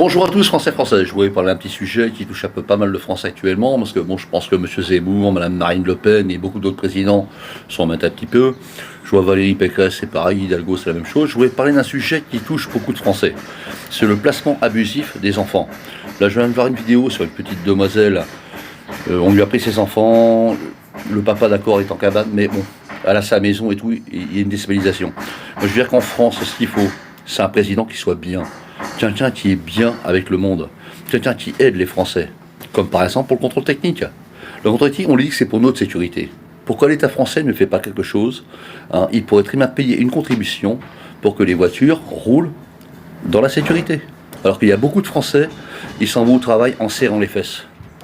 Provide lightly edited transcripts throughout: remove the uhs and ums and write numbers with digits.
Bonjour à tous, Français, Français. Je voulais parler d'un petit sujet qui touche un peu pas mal de Français actuellement, parce que bon, je pense que M. Zemmour, Mme Marine Le Pen et beaucoup d'autres présidents s'en mettent un petit peu. Je vois Valérie Pécresse, c'est pareil, Hidalgo, c'est la même chose. Je voulais parler d'un sujet qui touche beaucoup de Français. C'est le placement abusif des enfants. Là, je viens de voir une vidéo sur une petite demoiselle. On lui a pris ses enfants, le papa, d'accord, est en cabane, mais bon, elle a sa maison et tout, il y a une déstabilisation. Moi, je veux dire qu'en France, ce qu'il faut, c'est un président qui soit bien. Quelqu'un qui est bien avec le monde, quelqu'un qui aide les Français, comme par exemple pour le contrôle technique. Le contrôle technique, on lui dit que c'est pour notre sécurité. Pourquoi l'État français ne fait pas quelque chose, il pourrait très bien payer une contribution pour que les voitures roulent dans la sécurité. Alors qu'il y a beaucoup de Français, ils s'en vont au travail en serrant les fesses.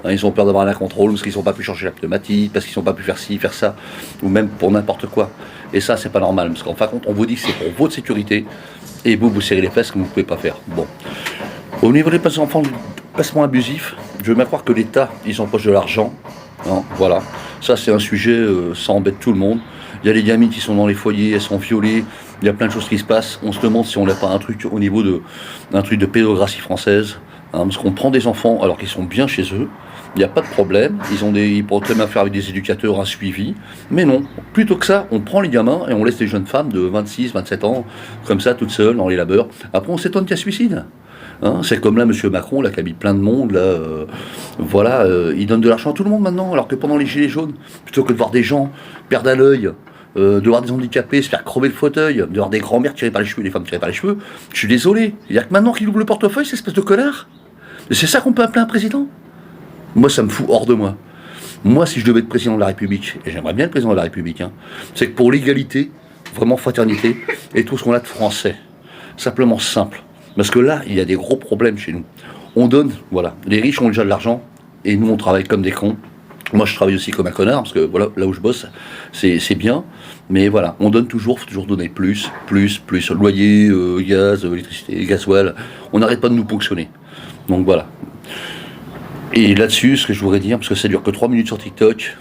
Ils ont peur d'avoir un contrôle parce qu'ils n'ont pas pu changer la pneumatique, parce qu'ils n'ont pas pu faire ci, faire ça, ou même pour n'importe quoi. Et ça, c'est pas normal, parce qu'en fin de compte, on vous dit que c'est pour votre sécurité, et vous serrez les fesses comme vous ne pouvez pas faire. Bon. Au niveau des placements abusifs, je veux bien croire que l'État, ils empochent de l'argent. Voilà. Ça, c'est un sujet, ça embête tout le monde. Il y a des gamines qui sont dans les foyers, elles sont violées, il y a plein de choses qui se passent. On se demande si on n'a pas un truc au niveau d'un truc de pédophilie française. Parce qu'on prend des enfants alors qu'ils sont bien chez eux, il n'y a pas de problème, ils pourraient très bien faire avec des éducateurs un suivi, mais non, plutôt que ça, on prend les gamins et on laisse les jeunes femmes de 26, 27 ans, comme ça, toutes seules, dans les labeurs. Après, on s'étonne qu'il y a suicide. C'est comme là, M. Macron, là, qui habite plein de monde, là, voilà, il donne de l'argent à tout le monde maintenant, alors que pendant les Gilets jaunes, plutôt que de voir des gens perdre à l'œil, de voir des handicapés se faire crever le fauteuil, de voir des grands-mères tirées par les cheveux, des femmes tirées par les cheveux, je suis désolé. C'est-à-dire que maintenant qu'il ouvre le portefeuille, cette espèce de connard. C'est ça qu'on peut appeler un président? Moi, ça me fout hors de moi. Moi, si je devais être président de la République, et j'aimerais bien être président de la République, c'est que pour l'égalité, vraiment fraternité, et tout ce qu'on a de français, simplement simple. Parce que là, il y a des gros problèmes chez nous. On donne, voilà, les riches ont déjà de l'argent, et nous, on travaille comme des cons. Moi, je travaille aussi comme un connard, parce que voilà, là où je bosse, c'est bien. Mais voilà, on donne toujours, faut toujours donner plus. Loyer, gaz, électricité, gasoil. On n'arrête pas de nous ponctionner. Donc voilà. Et là-dessus, ce que je voudrais dire, parce que ça dure que 3 minutes sur TikTok,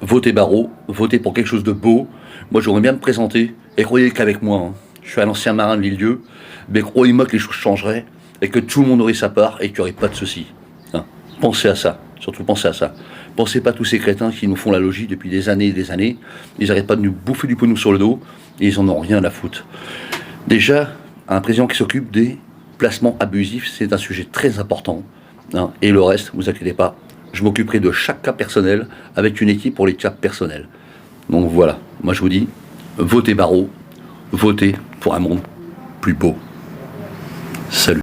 votez Barrot, votez pour quelque chose de beau. Moi, j'aimerais bien me présenter, et croyez qu'avec moi, je suis un ancien marin de l'île-dieu, mais croyez-moi que les choses changeraient, et que tout le monde aurait sa part, et qu'il n'y aurait pas de soucis. Pensez à ça, surtout pensez à ça. Pensez pas à tous ces crétins qui nous font la logique depuis des années et des années, ils n'arrêtent pas de nous bouffer du pognon sur le dos, et ils en ont rien à foutre. Déjà, un président qui s'occupe des placements abusifs, c'est un sujet très important. Et le reste, vous inquiétez pas, je m'occuperai de chaque cas personnel avec une équipe pour les cas personnels. Donc voilà, moi je vous dis, votez Barrot, votez pour un monde plus beau. Salut.